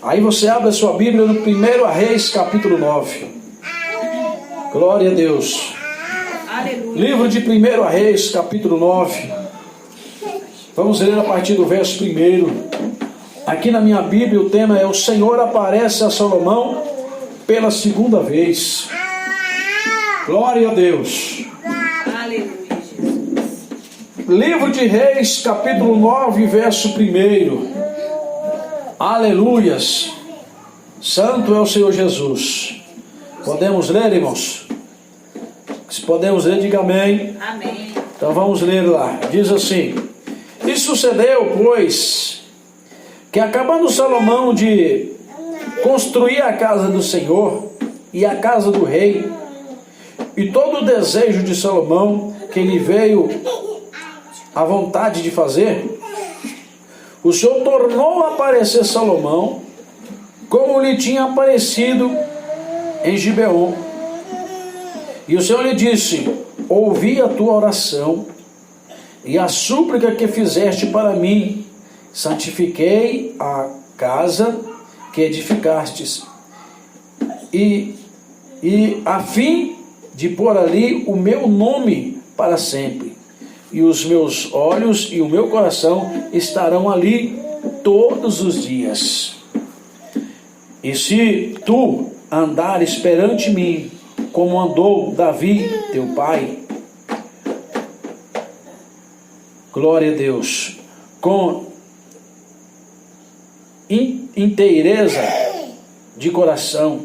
Aí você abre a sua Bíblia no 1 Reis, capítulo 9. Glória a Deus. Aleluia. Livro de 1 Reis, capítulo 9. Vamos ler a partir do verso 1. Aqui na minha Bíblia o tema é: o Senhor aparece a Salomão pela segunda vez. Glória a Deus. Aleluia, Jesus. Livro de Reis, capítulo 9, verso 1. Aleluias. Santo é o Senhor Jesus. Podemos ler, irmãos? Se podemos ler, diga amém. Amém. Então vamos ler lá. Diz assim: e sucedeu, pois, que acabando Salomão de construir a casa do Senhor e a casa do rei, e todo o desejo de Salomão que lhe veio a vontade de fazer, o Senhor tornou a aparecer Salomão como lhe tinha aparecido em Gibeon. E o Senhor lhe disse: ouvi a tua oração e a súplica que fizeste para mim. Santifiquei a casa que edificastes, e a fim de pôr ali o meu nome para sempre. E os meus olhos e o meu coração estarão ali todos os dias. E se tu andares perante mim, como andou Davi, teu pai, glória a Deus, com inteireza de coração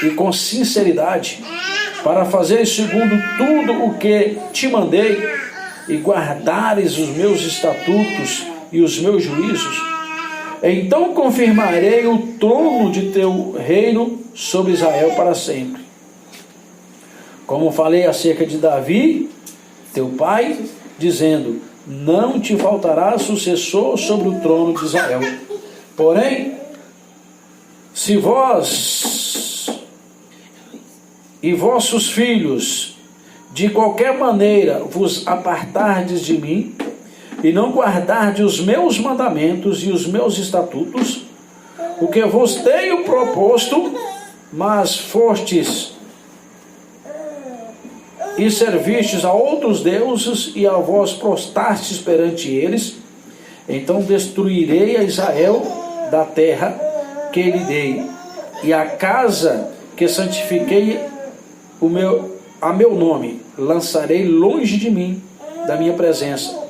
e com sinceridade, para fazer segundo tudo o que te mandei, e guardares os meus estatutos e os meus juízos, então confirmarei o trono de teu reino sobre Israel para sempre. Como falei acerca de Davi, teu pai, dizendo: não te faltará sucessor sobre o trono de Israel. Porém, se vós e vossos filhos de qualquer maneira vos apartardes de mim, e não guardardes os meus mandamentos e os meus estatutos, o que vos tenho proposto, mas fostes e servistes a outros deuses, e a vós prostastes perante eles, então destruirei a Israel da terra que lhe dei, e a casa que santifiquei a meu nome lançarei longe de mim, da minha presença,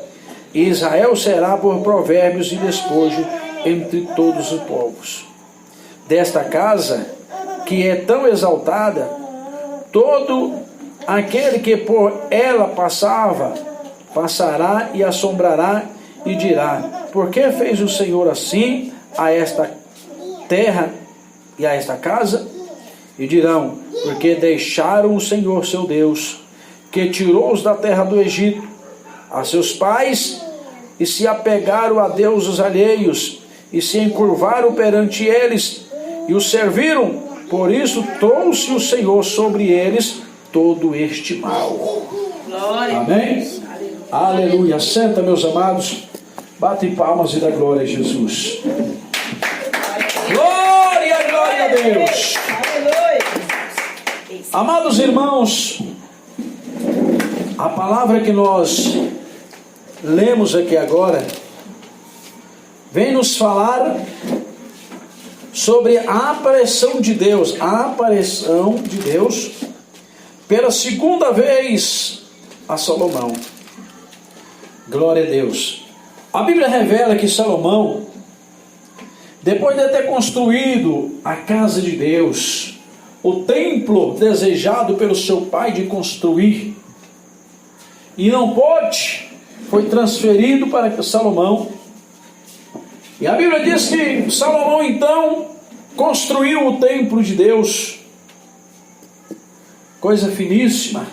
e Israel será por provérbios e despojo entre todos os povos. Desta casa, que é tão exaltada, todo aquele que por ela passará e assombrará e dirá: por que fez o Senhor assim a esta terra e a esta casa? E dirão: porque deixaram o Senhor seu Deus, que tirou-os da terra do Egito, a seus pais, e se apegaram a deuses alheios, e se encurvaram perante eles, e os serviram. Por isso trouxe o Senhor sobre eles todo este mal. Glória. Amém? Aleluia. Senta, meus amados. Bate palmas e dá glória a Jesus. Glória, glória a Deus. Amados irmãos, a palavra que nós lemos aqui agora vem nos falar sobre a aparição de Deus, pela segunda vez a Salomão. Glória a Deus. A Bíblia revela que Salomão, depois de ter construído a casa de Deus, o templo desejado pelo seu pai de construir, e não pôde, foi transferido para Salomão. E a Bíblia diz que Salomão então construiu o templo de Deus, coisa finíssima,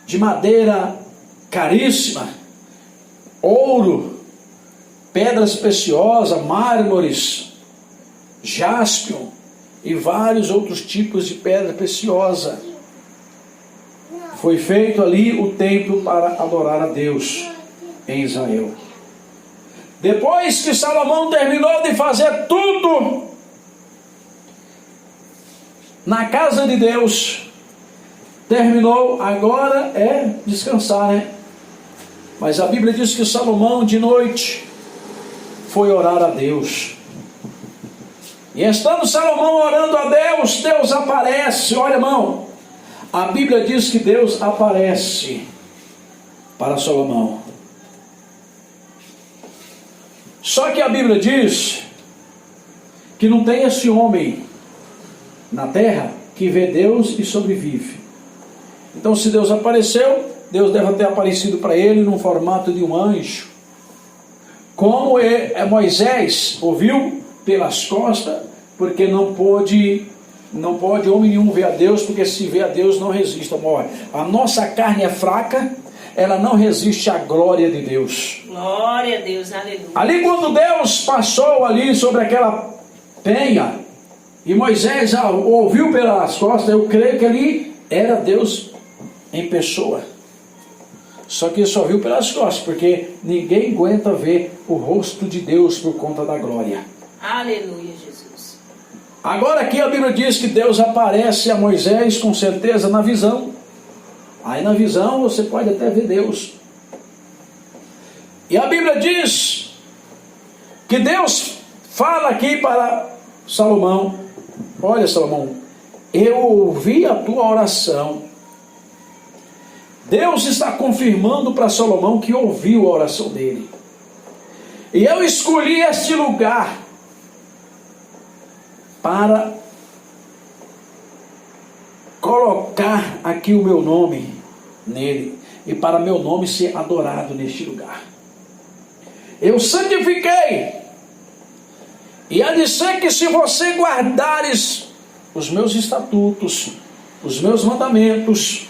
de madeira caríssima, ouro, pedras preciosas, mármores, jáspio e vários outros tipos de pedra preciosa. Foi feito ali o templo para adorar a Deus em Israel. Depois que Salomão terminou de fazer tudo na casa de Deus, terminou, agora é descansar, né? Mas a Bíblia diz que Salomão de noite foi orar a Deus. E estando Salomão orando a Deus, Deus aparece. Olha, irmão, a Bíblia diz que Deus aparece para Salomão. Só que a Bíblia diz que não tem esse homem na terra que vê Deus e sobrevive. Então, se Deus apareceu, Deus deve ter aparecido para ele num formato de um anjo. Como Moisés ouviu pelas costas, porque não pode homem nenhum ver a Deus, porque se vê a Deus não resiste, morre. A nossa carne é fraca, ela não resiste à glória de Deus. Glória a Deus, aleluia. Ali quando Deus passou ali sobre aquela penha, e Moisés ouviu pelas costas, eu creio que ali era Deus em pessoa. Só que ele só viu pelas costas, porque ninguém aguenta ver o rosto de Deus por conta da glória. Aleluia, Jesus. Agora aqui a Bíblia diz que Deus aparece a Moisés com certeza na visão. Aí na visão você pode até ver Deus. E a Bíblia diz que Deus fala aqui para Salomão: olha, Salomão, eu ouvi a tua oração. Deus está confirmando para Salomão que ouviu a oração dele. E eu escolhi este lugar para colocar aqui o meu nome nele, e para meu nome ser adorado neste lugar. Eu santifiquei, e há de ser que se você guardares os meus estatutos, os meus mandamentos,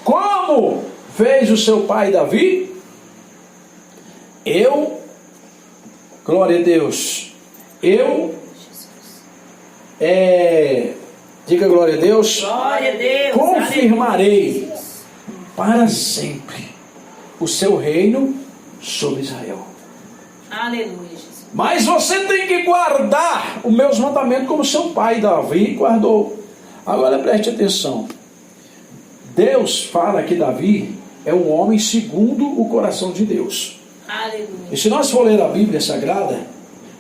como fez o seu pai Davi, glória a Deus, diga glória a Deus, glória a Deus, confirmarei aleluia, para sempre o seu reino sobre Israel. Aleluia, Jesus. Mas você tem que guardar os meus mandamentos como seu pai Davi guardou. Agora preste atenção. Deus fala que Davi é um homem segundo o coração de Deus. Aleluia. E se nós for ler a Bíblia Sagrada,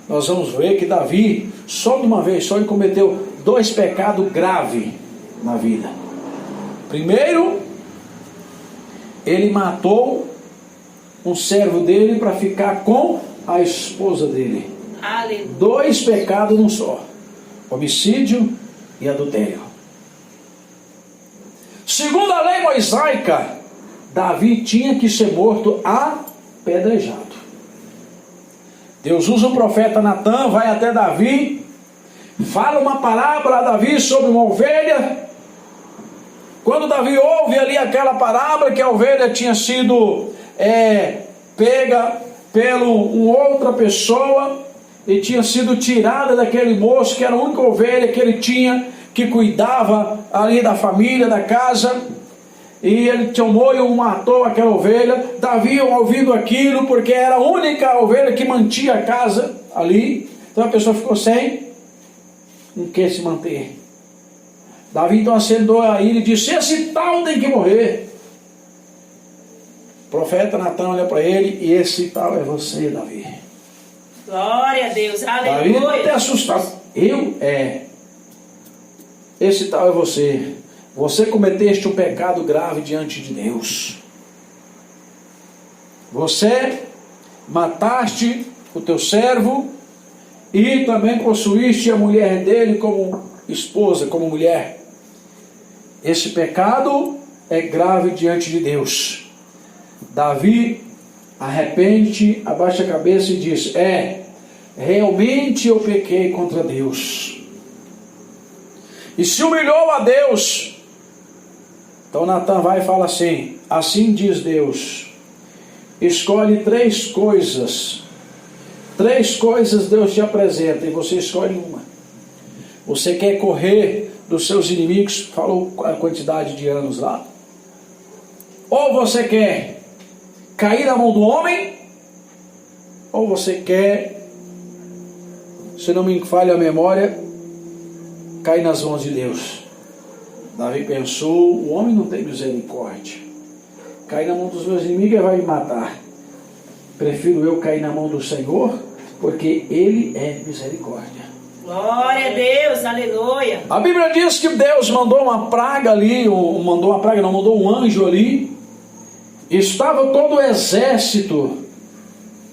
nós vamos ver que Davi, só de uma vez só, ele cometeu 2 pecados graves na vida. Primeiro, ele matou um servo dele para ficar com a esposa dele. Aleluia. 2 pecados num só: homicídio e adultério. Segundo a lei mosaica, Davi tinha que ser morto apedrejado. Deus usa o profeta Natã, vai até Davi, fala uma parábola a Davi sobre uma ovelha. Quando Davi ouve ali aquela parábola, que a ovelha tinha sido pega pela outra pessoa e tinha sido tirada daquele moço, que era a única ovelha que ele tinha, que cuidava ali da família, da casa, e ele tomou e matou aquela ovelha. Davi, ouvindo aquilo, porque era a única ovelha que mantinha a casa ali, então a pessoa ficou sem com que se manter. Davi então acendeu a ira e disse: esse tal tem que morrer. O profeta Natã olha para ele: e esse tal é você, Davi. Glória a Deus, aleluia. Davi não até assustado: esse tal é você. Você cometeste um pecado grave diante de Deus. Você mataste o teu servo e também possuíste a mulher dele como esposa, como mulher. Esse pecado é grave diante de Deus. Davi arrepende, abaixa a cabeça e diz: realmente eu pequei contra Deus. E se humilhou a Deus. Então Natã vai e fala assim: assim diz Deus, escolhe 3 coisas. 3 coisas Deus te apresenta e você escolhe uma. Você quer correr dos seus inimigos? Falou a quantidade de anos lá. Ou você quer cair na mão do homem, ou você quer, se não me falha a memória, cair nas mãos de Deus. Davi pensou, o homem não tem misericórdia. Cair na mão dos meus inimigos e vai me matar. Prefiro eu cair na mão do Senhor, porque Ele é misericórdia. Glória a Deus, aleluia. A Bíblia diz que Deus mandou uma praga ali, mandou um anjo ali. Estava todo o exército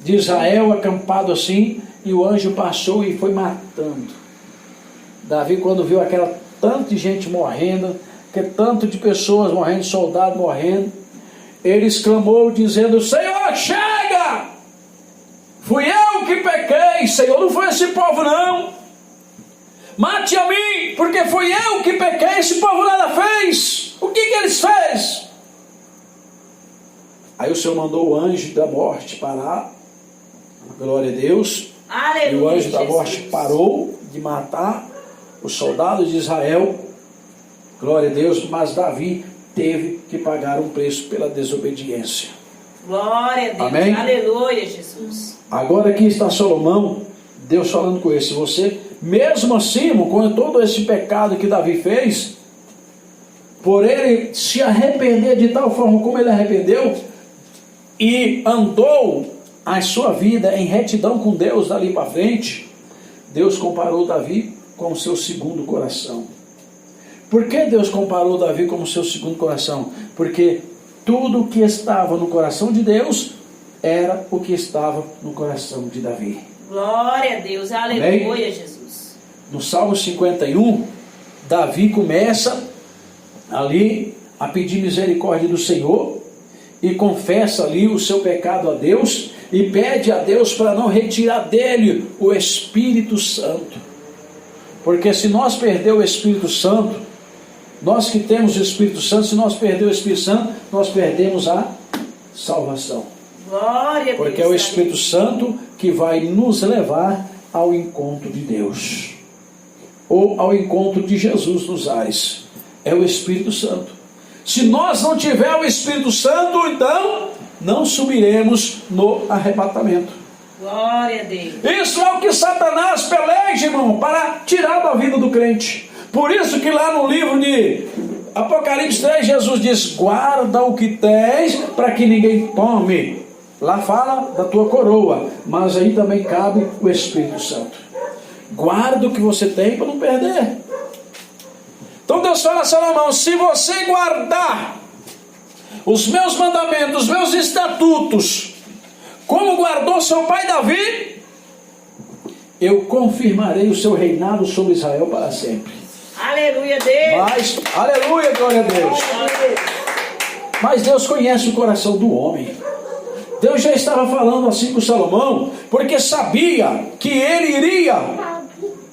de Israel acampado assim, e o anjo passou e foi matando. Davi, quando viu aquela tanto de gente morrendo, tanto de pessoas morrendo, soldados morrendo, ele exclamou dizendo: Senhor, chega! Fui eu que pequei, Senhor, não foi esse povo não. Mate a mim, porque fui eu que pequei, esse povo nada fez. O que eles fez? Aí o Senhor mandou o anjo da morte parar. Glória a Deus. Aleluia, e o anjo da morte Jesus. parou de matar os soldados de Israel. Glória a Deus. Mas Davi teve que pagar um preço pela desobediência. Glória a Deus. Amém? Aleluia, Jesus. Agora aqui está Salomão, Deus falando com ele: se você, mesmo assim, com todo esse pecado que Davi fez, por ele se arrepender de tal forma como ele arrependeu, e andou a sua vida em retidão com Deus dali para frente, Deus comparou Davi com o seu segundo coração. Por que Deus comparou Davi com o seu segundo coração? Porque tudo o que estava no coração de Deus era o que estava no coração de Davi. Glória a Deus, aleluia, Jesus. No Salmo 51, Davi começa ali a pedir misericórdia do Senhor e confessa ali o seu pecado a Deus e pede a Deus para não retirar dele o Espírito Santo. Porque se nós perder o Espírito Santo, nós que temos o Espírito Santo, se nós perder o Espírito Santo, nós perdemos a salvação. Glória a Deus. Porque é o Espírito Santo que vai nos levar ao encontro de Deus, ou ao encontro de Jesus nos ares. É o Espírito Santo. Se nós não tiver o Espírito Santo, então não subiremos no arrebatamento. Glória a Deus. Isso é o que Satanás peleja, irmão, para tirar da vida do crente. Por isso que lá no livro de Apocalipse 3, Jesus diz: guarda o que tens para que ninguém tome. Lá fala da tua coroa, mas aí também cabe o Espírito Santo. Guarda o que você tem para não perder. Então Deus fala a Salomão: se você guardar os meus mandamentos, os meus estatutos, como guardou seu pai Davi, eu confirmarei o seu reinado sobre Israel para sempre. Aleluia, Deus. Mas, aleluia, glória a Deus. Mas Deus conhece o coração do homem. Deus já estava falando assim com Salomão, porque sabia que ele iria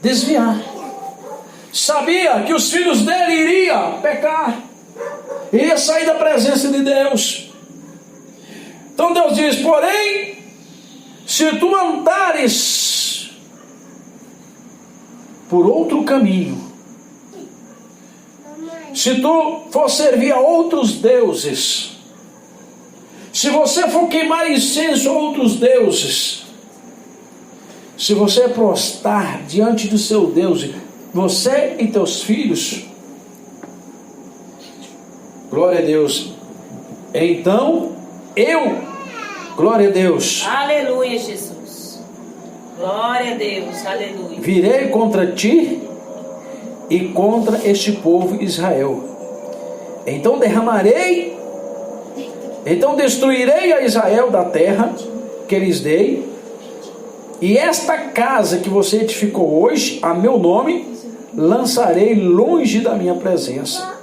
desviar. Sabia que os filhos dele iriam pecar, iria sair da presença de Deus. Então Deus diz: porém, se tu andares por outro caminho, se tu for servir a outros deuses, se você for queimar incenso a outros deuses, se você prostrar diante do seu Deus, você e teus filhos, glória a Deus, então glória a Deus, aleluia, Jesus. Glória a Deus, aleluia. virei contra ti e contra este povo Israel. Então destruirei a Israel da terra que lhes dei, e esta casa que você edificou hoje a meu nome lançarei longe da minha presença.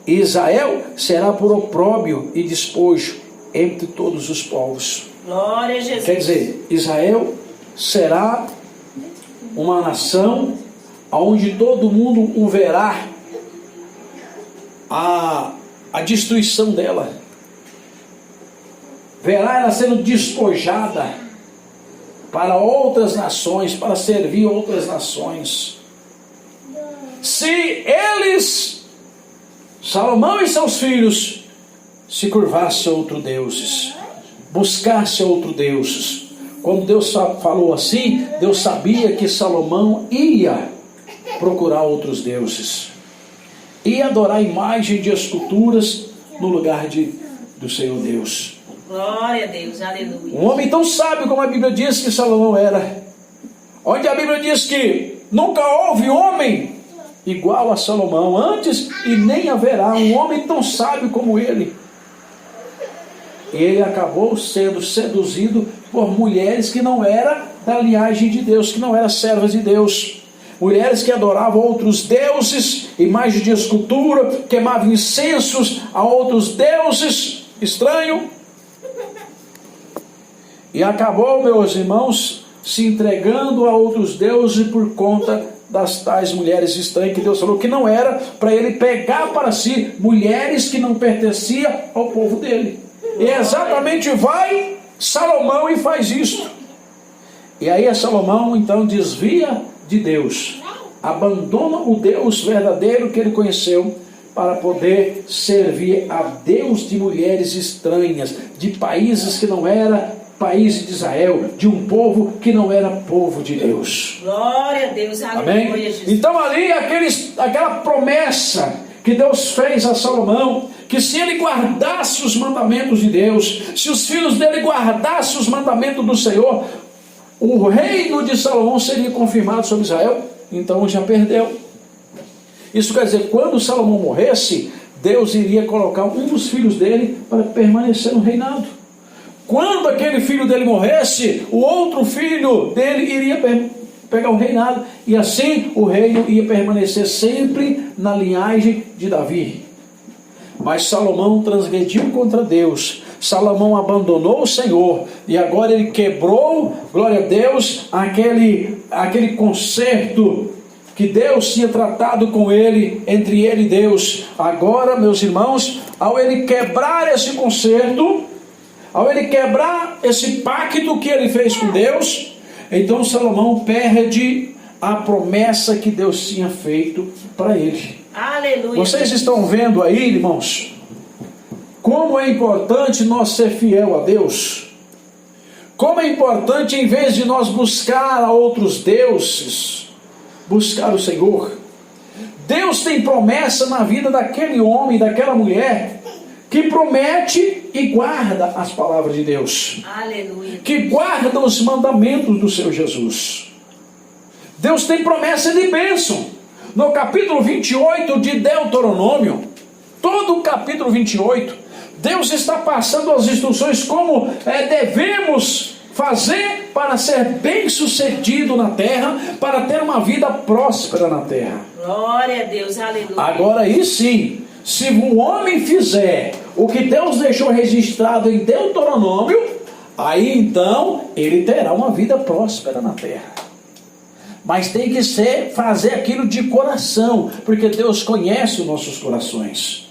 E Israel será por opróbrio e despojo entre todos os povos. Glória a Jesus. Quer dizer, Israel será uma nação onde todo mundo o verá a destruição dela. Verá ela sendo despojada para outras nações, para servir outras nações. Se eles, Salomão e seus filhos, se curvassem a outros deuses, buscassem outros deuses. Quando Deus falou assim, Deus sabia que Salomão ia procurar outros deuses e adorar imagem de esculturas no lugar do Senhor Deus. Glória a Deus, aleluia. Um homem tão sábio como a Bíblia diz que Salomão era, onde a Bíblia diz que nunca houve homem igual a Salomão antes e nem haverá um homem tão sábio como ele. Ele acabou sendo seduzido por mulheres que não eram da linhagem de Deus, que não eram servas de Deus. Mulheres que adoravam outros deuses, imagens de escultura, queimavam incensos a outros deuses estranhos. E acabou, meus irmãos, se entregando a outros deuses por conta das tais mulheres estranhas que Deus falou que não era para ele pegar para si mulheres que não pertenciam ao povo dele. E exatamente vai Salomão e faz isto. E aí Salomão então desvia de Deus, abandona o Deus verdadeiro que ele conheceu para poder servir a Deus de mulheres estranhas, de países que não era país de Israel, de um povo que não era povo de Deus. Glória a Deus, aleluia. Amém? Então ali aquela promessa que Deus fez a Salomão, que se ele guardasse os mandamentos de Deus, se os filhos dele guardassem os mandamentos do Senhor, o reino de Salomão seria confirmado sobre Israel. Então já perdeu. Isso quer dizer, quando Salomão morresse, Deus iria colocar um dos filhos dele para permanecer no reinado. Quando aquele filho dele morresse, o outro filho dele iria pegar o reinado, e assim o reino ia permanecer sempre na linhagem de Davi. Mas Salomão transgrediu contra Deus, Salomão abandonou o Senhor, e agora ele quebrou, glória a Deus, aquele concerto que Deus tinha tratado com ele, entre ele e Deus. Agora, meus irmãos, ao ele quebrar esse concerto, ao ele quebrar esse pacto que ele fez com Deus, então Salomão perde a promessa que Deus tinha feito para ele. Aleluia. Vocês estão vendo aí, irmãos, como é importante nós ser fiel a Deus? Como é importante, em vez de nós buscar a outros deuses, buscar o Senhor. Deus tem promessa na vida daquele homem, daquela mulher, que promete e guarda as palavras de Deus. Aleluia. Que guarda os mandamentos do Senhor Jesus. Deus tem promessa de bênção. No capítulo 28 de Deuteronômio, todo o capítulo 28, Deus está passando as instruções como devemos fazer para ser bem-sucedido na terra, para ter uma vida próspera na terra. Glória a Deus, aleluia. Agora aí sim, se um homem fizer o que Deus deixou registrado em Deuteronômio, aí então ele terá uma vida próspera na terra. Mas tem que fazer aquilo de coração, porque Deus conhece os nossos corações.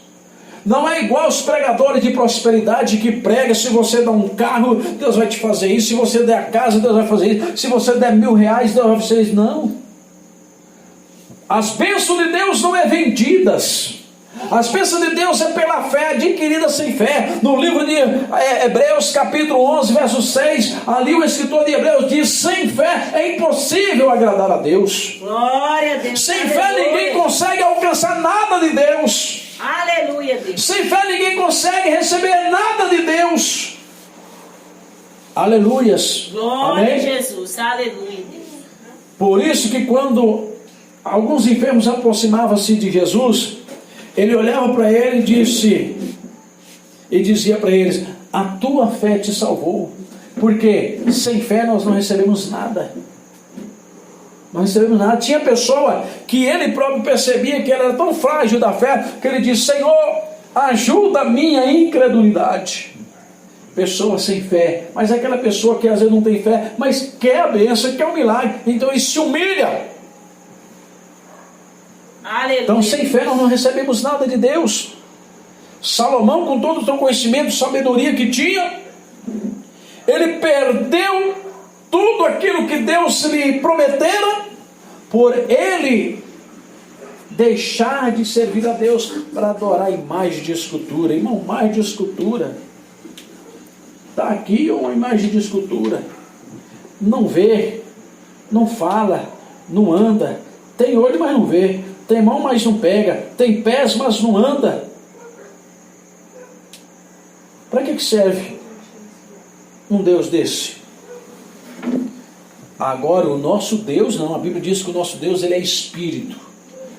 Não é igual os pregadores de prosperidade que pregam: se você der um carro, Deus vai te fazer isso; se você der a casa, Deus vai fazer isso; se você der R$1.000, Deus vai fazer isso. Não. As bênçãos de Deus não é vendidas. As bênçãos de Deus é pela fé, adquirida sem fé. No livro de Hebreus capítulo 11, verso 6, ali o escritor de Hebreus diz: sem fé é impossível agradar a Deus. Glória a Deus. Sem aleluia. fé ninguém consegue alcançar nada de Deus. Aleluia, Deus. Sem fé ninguém consegue receber nada de Deus. Aleluias. Glória Amém? a Jesus, aleluia, Deus. Por isso que quando alguns enfermos aproximavam-se de Jesus, ele olhava para ele e dizia para eles: a tua fé te salvou. Porque sem fé nós não recebemos nada. Não recebemos nada. Tinha pessoa que ele próprio percebia que era tão frágil da fé, que ele disse: Senhor, ajuda a minha incredulidade. Pessoa sem fé. Mas é aquela pessoa que às vezes não tem fé, mas quer a bênção, quer o milagre, então ele se humilha. Aleluia. Então sem fé nós não recebemos nada de Deus. Salomão, com todo o seu conhecimento, sabedoria que tinha, ele perdeu tudo aquilo que Deus lhe prometera, por ele deixar de servir a Deus para adorar imagem de escultura. Irmão, imagem de escultura, está aqui uma imagem de escultura, não vê, não fala, não anda, Tem olho, mas não vê. Tem mão, mas não pega. Tem pés, mas não anda. Para que serve um Deus desse? Agora, o nosso Deus não. A Bíblia diz que o nosso Deus, ele é espírito.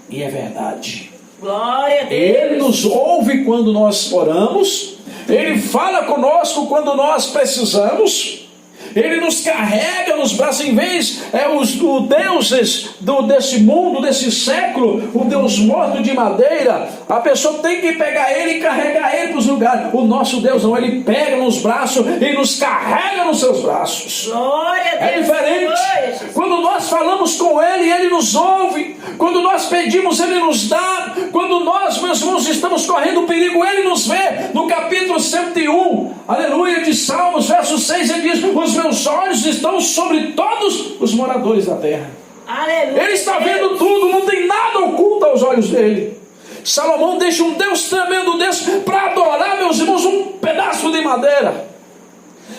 E é verdade. Glória a Deus. Ele nos ouve quando nós oramos. Ele fala conosco quando nós precisamos. Ele nos carrega nos braços. Em vez os deuses desse mundo, desse século, o Deus morto de madeira, a pessoa tem que pegar ele e carregar ele para os lugares. O nosso Deus não, ele pega nos braços e nos carrega nos seus braços. Glória a Deus. É diferente. Quando nós falamos com ele, ele nos ouve. Quando nós pedimos, ele nos dá. Quando nós, meus irmãos, estamos correndo perigo, ele nos vê. No capítulo 101, aleluia, de Salmos, verso 6, ele diz: os meus olhos estão sobre todos os moradores da terra. Aleluia. Ele está vendo tudo, não tem nada oculto aos olhos dele. Salomão deixa um Deus tremendo desse para adorar, meus irmãos, um pedaço de madeira.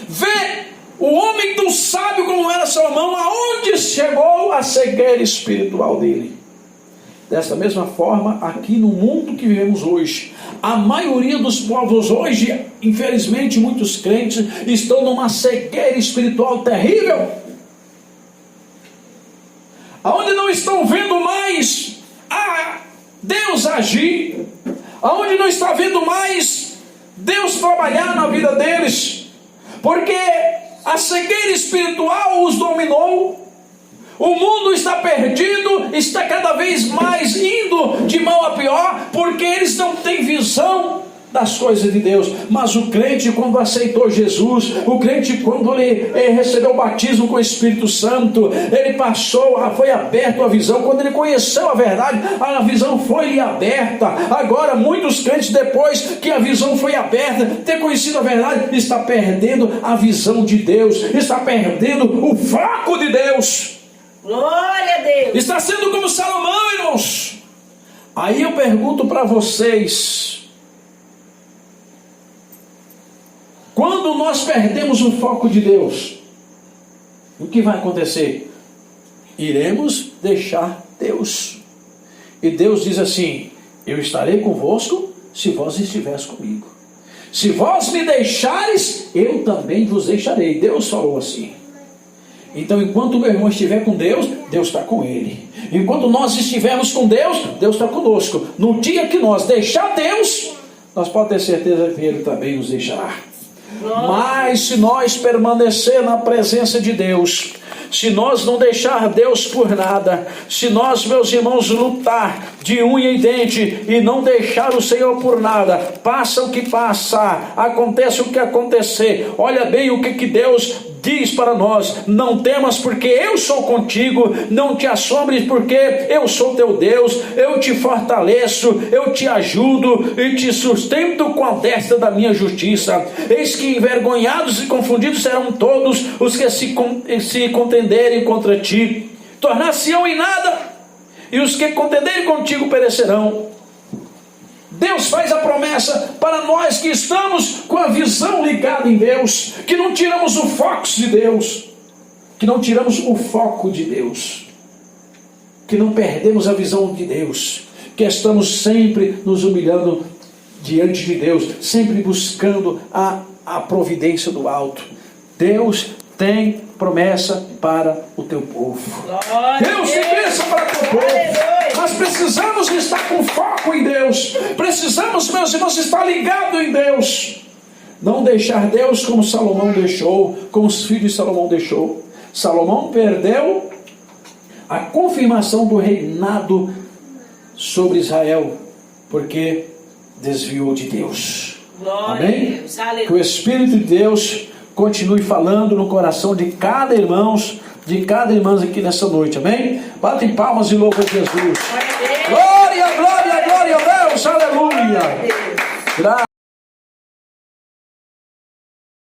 Vê o homem tão sábio como era Salomão, aonde chegou a cegueira espiritual dele. Desta mesma forma, aqui no mundo que vivemos hoje, a maioria dos povos hoje, infelizmente muitos crentes, estão numa cegueira espiritual terrível, aonde não estão vendo mais Deus agir, aonde não está vendo mais Deus trabalhar na vida deles, porque a cegueira espiritual os dominou. O mundo está perdido, está cada vez mais indo de mal a pior, porque eles não têm visão das coisas de Deus. Mas o crente, quando aceitou Jesus, o crente, quando ele recebeu o batismo com o Espírito Santo, ele foi aberto a visão. Quando ele conheceu a verdade, a visão foi-lhe aberta. Agora, muitos crentes, depois que a visão foi aberta, ter conhecido a verdade, está perdendo a visão de Deus, está perdendo o foco de Deus. Glória a Deus. Está sendo como Salomão, irmãos. Aí eu pergunto para vocês: quando nós perdemos o foco de Deus, o que vai acontecer? Iremos deixar Deus. E Deus diz assim: eu estarei convosco se vós estiveres comigo. Se vós me deixares, eu também vos deixarei. Deus falou assim. Então, enquanto o meu irmão estiver com Deus, Deus está com ele. Enquanto nós estivermos com Deus, Deus está conosco. No dia que nós deixar Deus, nós podemos ter certeza que Ele também nos deixará. Mas se nós permanecer na presença de Deus, se nós não deixar Deus por nada, se nós, meus irmãos, lutar de unha e dente e não deixar o Senhor por nada, passa o que passar, acontece o que acontecer, olha bem o que Deus diz para nós: não temas, porque eu sou contigo, não te assombres, porque eu sou teu Deus, eu te fortaleço, eu te ajudo e te sustento com a destra da minha justiça. Eis que envergonhados e confundidos serão todos os que se contenderem contra ti, tornar-se-ão em nada, e os que contenderem contigo perecerão. Deus faz a promessa para nós que estamos com a visão ligada em Deus, que não tiramos o foco de Deus, que não tiramos o foco de Deus, que não perdemos a visão de Deus, que estamos sempre nos humilhando diante de Deus, sempre buscando a providência do alto. Deus tem promessa para o teu povo. Deus tem bênção para o teu povo. Nós precisamos estar com foco em Deus. Precisamos, meus irmãos, estar ligados em Deus. Não deixar Deus como Salomão deixou, como os filhos de Salomão deixou. Salomão perdeu a confirmação do reinado sobre Israel, porque desviou de Deus. Amém? Que o Espírito de Deus continue falando no coração de cada irmão, de cada irmã aqui nessa noite, amém? Batem palmas e louvam Jesus. Glória, glória, glória a Deus, aleluia.